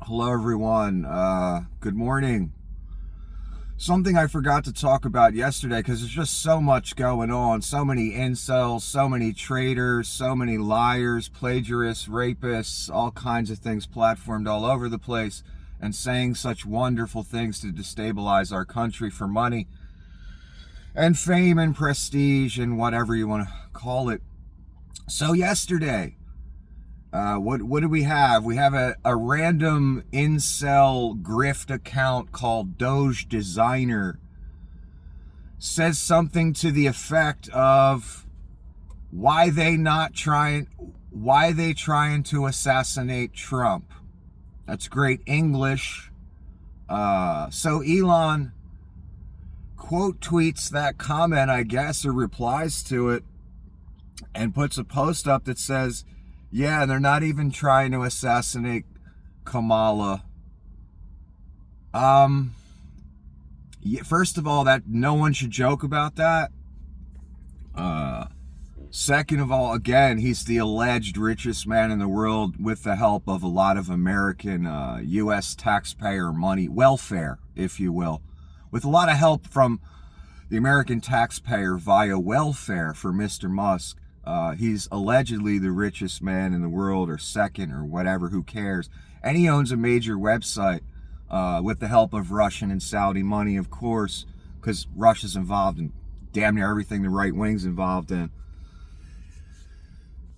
Hello, everyone. Good morning. Something I forgot to talk about yesterday because there's just so much going on. So many incels, so many traitors, so many liars, plagiarists, rapists, all kinds of things platformed all over the place and saying such wonderful things to destabilize our country for money and fame and prestige and whatever you want to call it. So yesterday, what do we have? We have a random incel grift account called Doge Designer says something to the effect of why they trying to assassinate Trump. That's great English. So Elon quote tweets that comment, I guess, or replies to it and puts a post up that says, yeah, they're not even trying to assassinate Kamala. First of all, that no one should joke about that. Second of all, again, he's the alleged richest man in the world with the help of a lot of American U.S. taxpayer money, welfare, if you will, with a lot of help from the American taxpayer via welfare for Mr. Musk. He's allegedly the richest man in the world, or second, or whatever, who cares? And he owns a major website with the help of Russian and Saudi money, of course, because Russia's involved in damn near everything the right wing's involved in.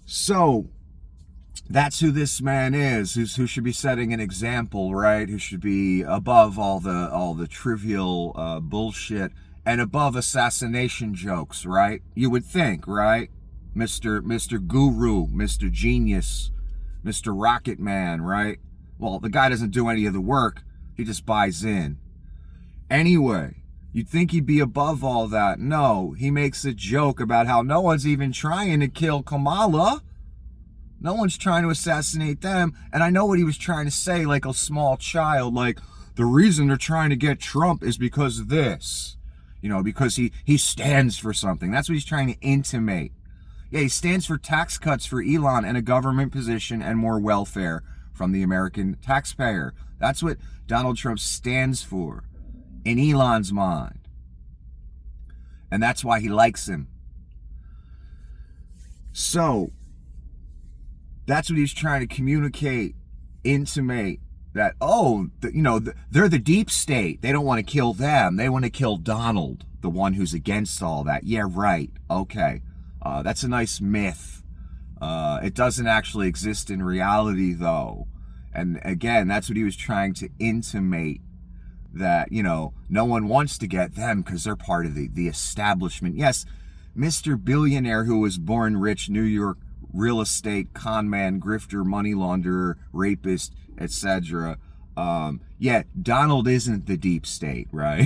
So that's who this man is, who should be setting an example, right? Who should be above all the trivial bullshit and above assassination jokes, right? You would think, right? Mr. Guru, Mr. Genius, Mr. Rocket Man, right? Well, the guy doesn't do any of the work. He just buys in. Anyway, you'd think he'd be above all that. No, he makes a joke about how no one's even trying to kill Kamala. No one's trying to assassinate them. And I know what he was trying to say, like a small child, like, the reason they're trying to get Trump is because of this. You know, because he stands for something. That's what he's trying to intimate. Yeah, he stands for tax cuts for Elon and a government position and more welfare from the American taxpayer. That's what Donald Trump stands for in Elon's mind. And that's why he likes him. So, that's what he's trying to communicate, intimate, that, they're the deep state. They don't want to kill them. They want to kill Donald, the one who's against all that. Yeah, right. Okay. That's a nice myth. It doesn't actually exist in reality, though. And again, that's what he was trying to intimate, that, no one wants to get them because they're part of the establishment. Yes, Mr. Billionaire, who was born rich, New York real estate con man, grifter, money launderer, rapist, etc. Donald isn't the deep state, right?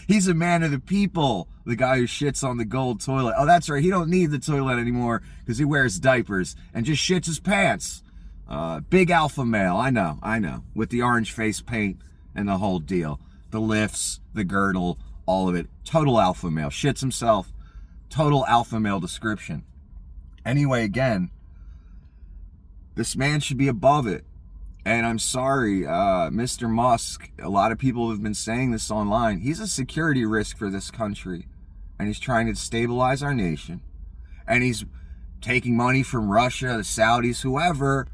He's a man of the people, the guy who shits on the gold toilet. Oh, that's right, he don't need the toilet anymore because he wears diapers and just shits his pants. Big alpha male, I know, with the orange face paint and the whole deal. The lifts, the girdle, all of it. Total alpha male, shits himself. Total alpha male description. Anyway, again, this man should be above it. And I'm sorry, Mr. Musk, a lot of people have been saying this online. He's a security risk for this country. And he's trying to destabilize our nation. And he's taking money from Russia, the Saudis, whoever,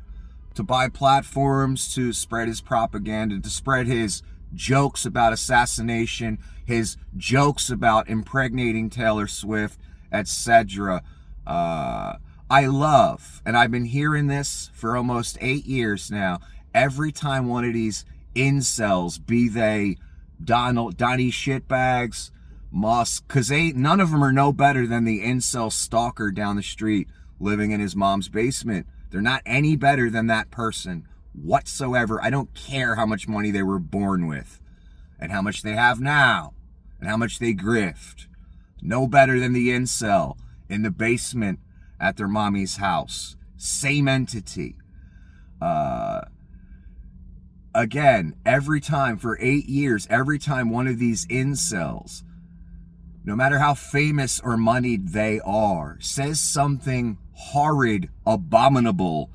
to buy platforms to spread his propaganda, to spread his jokes about assassination, his jokes about impregnating Taylor Swift, etc. I love, and I've been hearing this for almost 8 years now, every time one of these incels, be they Donnie shitbags, Musk, because none of them are no better than the incel stalker down the street living in his mom's basement. They're not any better than that person whatsoever. I don't care how much money they were born with and how much they have now and how much they grift. No better than the incel in the basement at their mommy's house. Same entity. Again, every time for 8 years, every time one of these incels, no matter how famous or moneyed they are, says something horrid, abominable,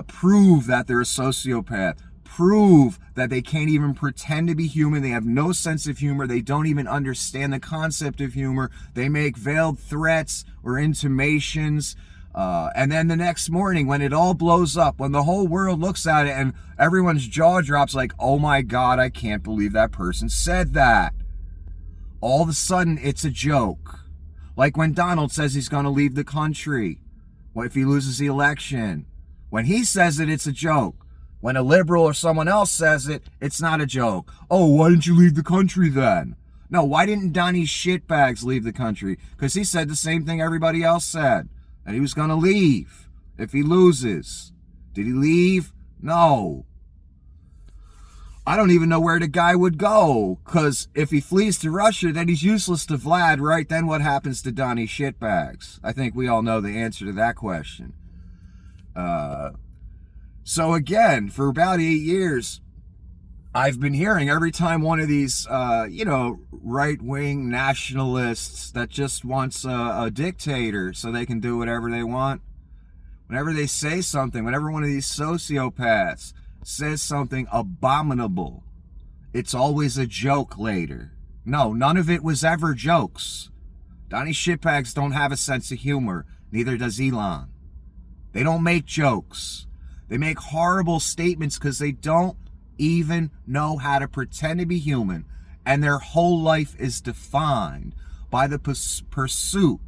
prove that they're a sociopath, prove that they can't even pretend to be human. They have no sense of humor. They don't even understand the concept of humor. They make veiled threats or intimations. And then the next morning, when it all blows up, when the whole world looks at it and everyone's jaw drops like, oh my God, I can't believe that person said that. All of a sudden, it's a joke. Like when Donald says he's going to leave the country. What if he loses the election? When he says it, it's a joke. When a liberal or someone else says it, it's not a joke. Oh, why didn't you leave the country then? No, why didn't Donnie Shitbags leave the country? Because he said the same thing everybody else said. That he was going to leave if he loses. Did he leave? No. I don't even know where the guy would go. Because if he flees to Russia, then he's useless to Vlad, right? Then what happens to Donnie Shitbags? I think we all know the answer to that question. So again, for about 8 years, I've been hearing every time one of these, right-wing nationalists that just wants a dictator so they can do whatever they want. Whenever they say something, whenever one of these sociopaths says something abominable, it's always a joke later. No, none of it was ever jokes. Donnie Shitbags don't have a sense of humor. Neither does Elon. They don't make jokes. They make horrible statements because they don't even know how to pretend to be human. And their whole life is defined by the pursuit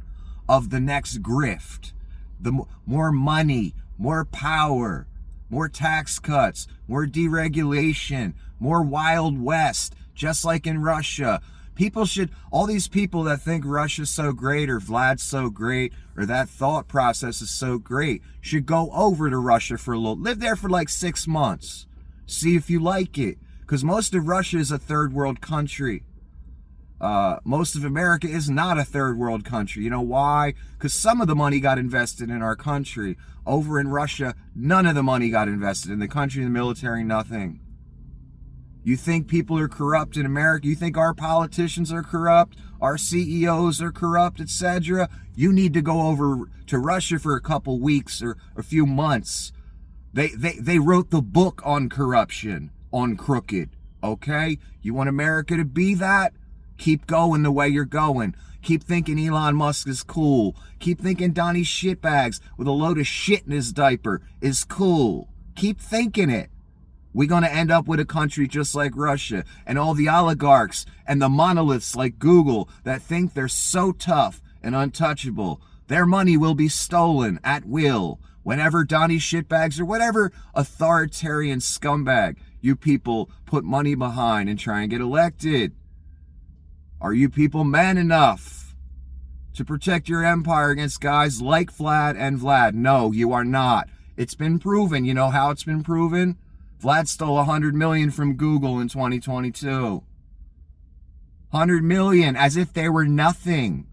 of the next grift. The more money, more power, more tax cuts, more deregulation, more Wild West, just like in Russia. All these people that think Russia's so great or Vlad's so great or that thought process is so great should go over to Russia for a little, live there for like 6 months. See if you like it. Because most of Russia is a third world country. Most of America is not a third world country. You know why? Because some of the money got invested in our country. Over in Russia, none of the money got invested in the country, the military, nothing. You think people are corrupt in America? You think our politicians are corrupt? Our CEOs are corrupt, etc.? You need to go over to Russia for a couple weeks or a few months. They wrote the book on corruption, on crooked, okay? You want America to be that? Keep going the way you're going. Keep thinking Elon Musk is cool. Keep thinking Donnie Shitbags with a load of shit in his diaper is cool. Keep thinking it. We're going to end up with a country just like Russia, and all the oligarchs and the monoliths like Google that think they're so tough and untouchable. Their money will be stolen at will whenever Donnie Shitbags or whatever authoritarian scumbag you people put money behind and try and get elected. Are you people man enough to protect your empire against guys like Vlad and Vlad? No, you are not. It's been proven. You know how it's been proven? Vlad stole $100 million from Google in 2022. $100 million, as if they were nothing.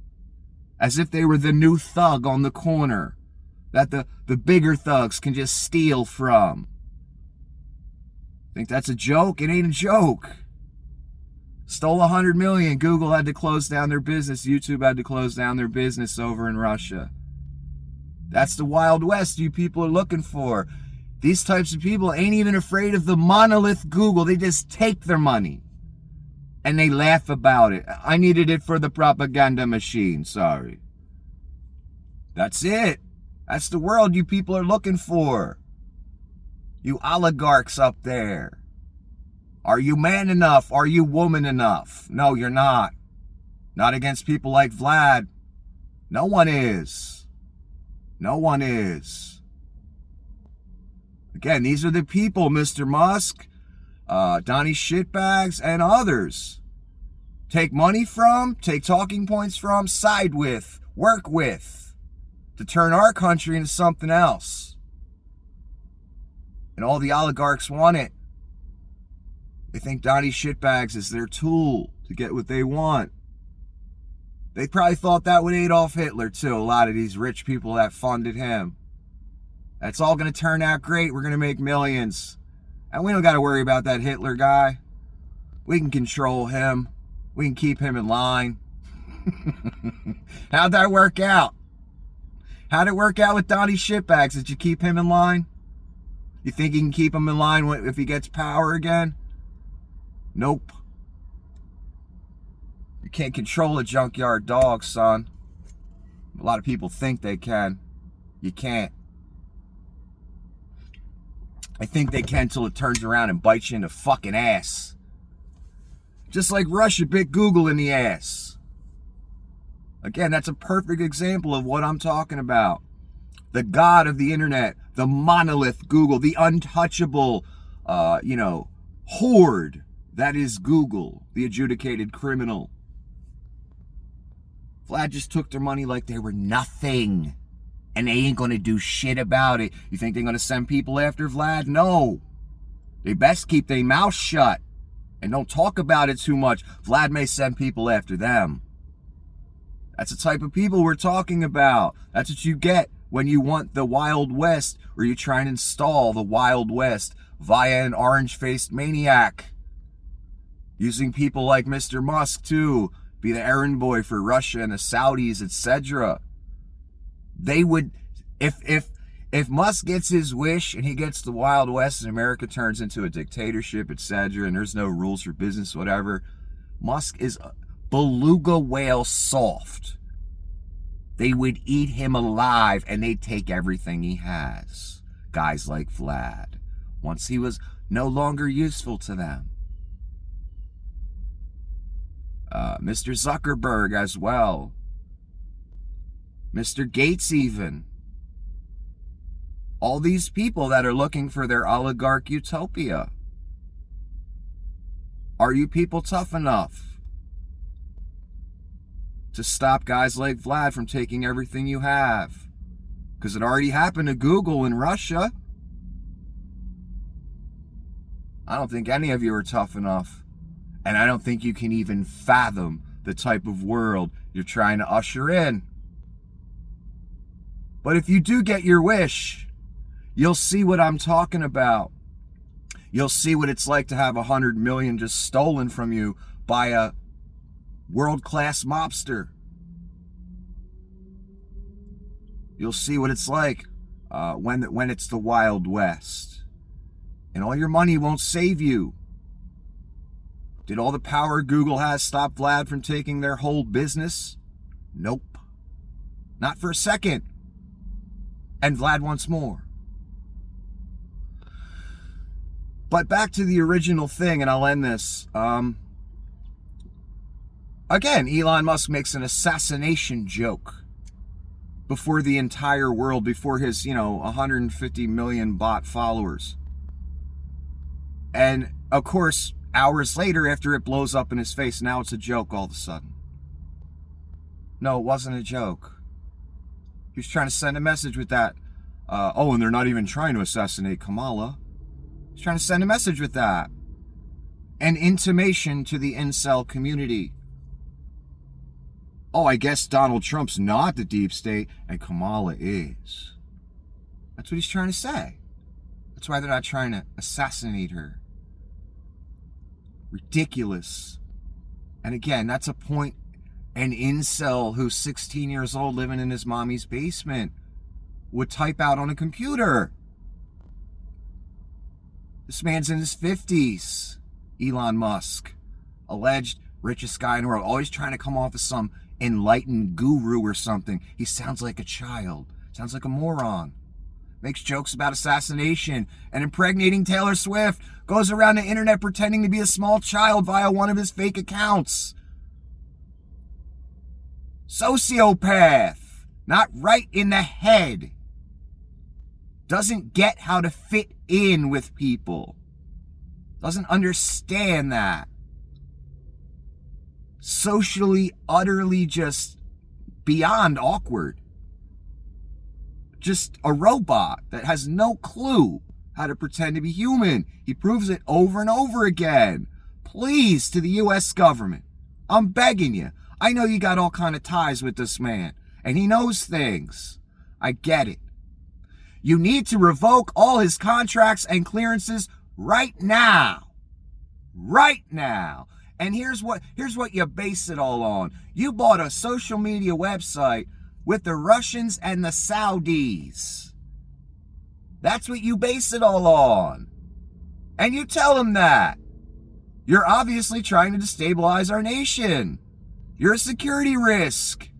As if they were the new thug on the corner that the bigger thugs can just steal from. Think that's a joke? It ain't a joke. Stole $100 million. Google had to close down their business. YouTube had to close down their business over in Russia. That's the Wild West you people are looking for. These types of people ain't even afraid of the monolith Google. They just take their money. And they laugh about it. I needed it for the propaganda machine. Sorry. That's it. That's the world you people are looking for. You oligarchs up there. Are you man enough? Are you woman enough? No, you're not. Not against people like Vlad. No one is. No one is. Again, these are the people, Mr. Musk, Donnie Shitbags, and others. Take money from, take talking points from, side with, work with, to turn our country into something else. And all the oligarchs want it. They think Donnie Shitbags is their tool to get what they want. They probably thought that with Adolf Hitler, too. A lot of these rich people that funded him. That's all going to turn out great. We're going to make millions. And we don't got to worry about that Hitler guy. We can control him. We can keep him in line. How'd that work out? How'd it work out with Donnie Shitbags? Did you keep him in line? You think he can keep him in line if he gets power again? Nope. You can't control a junkyard dog, son. A lot of people think they can. You can't. I think they can till it turns around and bites you in the fucking ass. Just like Russia bit Google in the ass. Again, that's a perfect example of what I'm talking about. The god of the internet, the monolith Google, the untouchable, horde that is Google, the adjudicated criminal. Vlad just took their money like they were nothing. And they ain't going to do shit about it. You think they're going to send people after Vlad? No. They best keep their mouth shut. And don't talk about it too much. Vlad may send people after them. That's the type of people we're talking about. That's what you get when you want the Wild West, or you try and install the Wild West via an orange-faced maniac. Using people like Mr. Musk to be the errand boy for Russia and the Saudis, etc. They would, if Musk gets his wish and he gets the Wild West and America turns into a dictatorship, etc., and there's no rules for business, whatever, Musk is beluga whale soft. They would eat him alive and they'd take everything he has. Guys like Vlad, once he was no longer useful to them. Mr. Zuckerberg as well. Mr. Gates even. All these people that are looking for their oligarch utopia. Are you people tough enough to stop guys like Vlad from taking everything you have? Because it already happened to Google in Russia. I don't think any of you are tough enough. And I don't think you can even fathom the type of world you're trying to usher in. But if you do get your wish, you'll see what I'm talking about. You'll see what it's like to have 100 million just stolen from you by a world-class mobster. You'll see what it's like when it's the Wild West. And all your money won't save you. Did all the power Google has stop Vlad from taking their whole business? Nope. Not for a second. And Vlad wants more. But back to the original thing, and I'll end this. Again, Elon Musk makes an assassination joke before the entire world, before his, 150 million bot followers. And, of course, hours later, after it blows up in his face, now it's a joke all of a sudden. No, it wasn't a joke. He was trying to send a message with that. And they're not even trying to assassinate Kamala. He's trying to send a message with that. An intimation to the incel community. Oh, I guess Donald Trump's not the deep state, and Kamala is. That's what he's trying to say. That's why they're not trying to assassinate her. Ridiculous. And again, that's a point an incel who's 16 years old living in his mommy's basement would type out on a computer. This man's in his 50s. Elon Musk. Alleged richest guy in the world. Always trying to come off as some enlightened guru or something. He sounds like a child. Sounds like a moron. Makes jokes about assassination and impregnating Taylor Swift. Goes around the internet pretending to be a small child via one of his fake accounts. Sociopath. Not right in the head. Doesn't get how to fit in with people. Doesn't understand that. Socially, utterly just beyond awkward. Just a robot that has no clue how to pretend to be human. He proves it over and over again. Please, to the U.S. government, I'm begging you. I know you got all kind of ties with this man, and he knows things. I get it. You need to revoke all his contracts and clearances right now. Right now. And here's what you base it all on. You bought a social media website with the Russians and the Saudis. That's what you base it all on. And you tell them that. You're obviously trying to destabilize our nation. You're a security risk.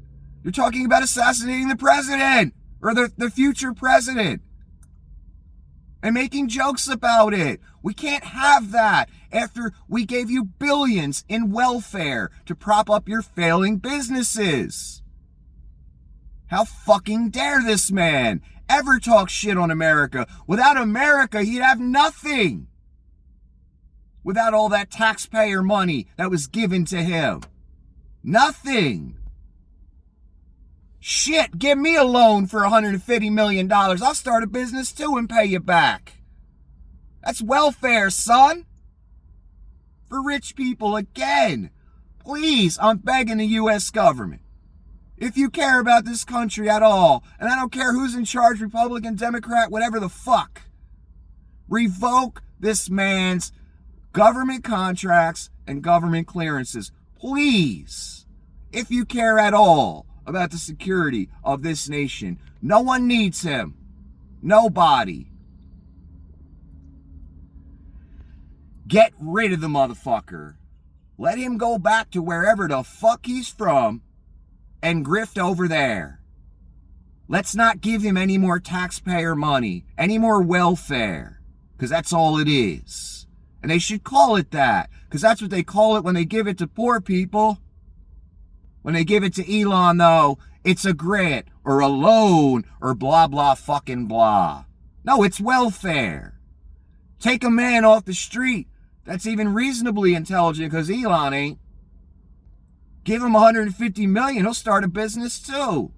You're talking about assassinating the president or the future president and making jokes about it. We can't have that after we gave you billions in welfare to prop up your failing businesses. How fucking dare this man ever talk shit on America? Without America, he'd have nothing. Without all that taxpayer money that was given to him. Nothing. Shit, give me a loan for $150 million. I'll start a business too and pay you back. That's welfare, son. For rich people again. Please, I'm begging the U.S. government. If you care about this country at all, and I don't care who's in charge, Republican, Democrat, whatever the fuck, revoke this man's government contracts and government clearances. Please, if you care at all about the security of this nation. No one needs him. Nobody. Get rid of the motherfucker. Let him go back to wherever the fuck he's from and grift over there. Let's not give him any more taxpayer money, any more welfare, because that's all it is. And they should call it that, because that's what they call it when they give it to poor people. When they give it to Elon, though, it's a grant or a loan or blah, blah, fucking blah. No, it's welfare. Take a man off the street that's even reasonably intelligent, because Elon ain't. Give him $150 million, he'll start a business too.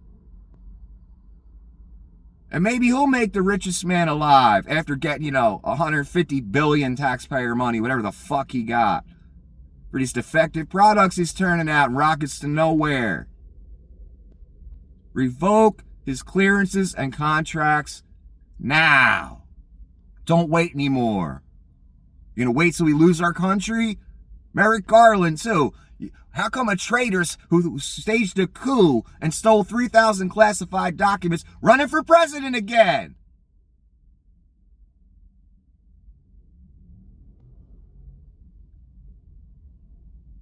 And maybe he'll make the richest man alive after getting, $150 billion taxpayer money, whatever the fuck he got. For these defective products he's turning out and rockets to nowhere. Revoke his clearances and contracts now. Don't wait anymore. You're gonna wait till we lose our country? Merrick Garland, too. How come a traitor who staged a coup and stole 3,000 classified documents running for president again?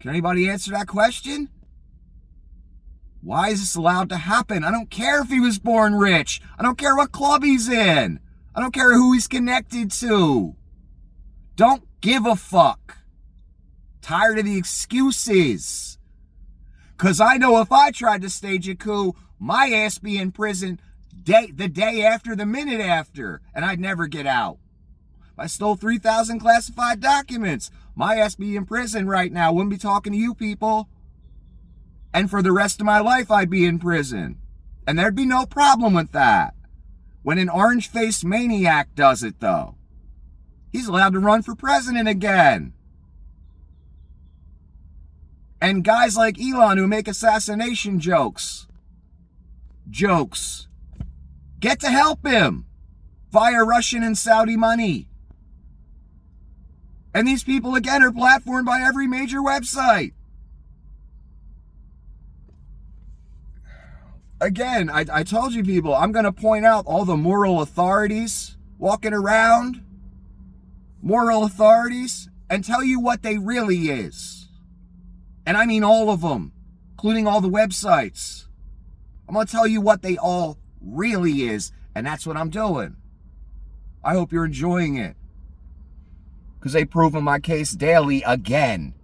Can anybody answer that question? Why is this allowed to happen? I don't care if he was born rich. I don't care what club he's in. I don't care who he's connected to. Don't give a fuck. Tired of the excuses. Because I know if I tried to stage a coup, my ass be in prison the day after, the minute after, and I'd never get out. If I stole 3,000 classified documents, my ass be in prison right now. Wouldn't be talking to you people. And for the rest of my life, I'd be in prison. And there'd be no problem with that. When an orange-faced maniac does it, though, he's allowed to run for president again. And guys like Elon who make assassination jokes. Get to help him via Russian and Saudi money. And these people, again, are platformed by every major website. Again, I told you people, I'm going to point out all the moral authorities walking around. Moral authorities. And tell you what they really is. And I mean all of them, including all the websites. I'm going to tell you what they all really is. And that's what I'm doing. I hope you're enjoying it. Because they prove in my case daily again.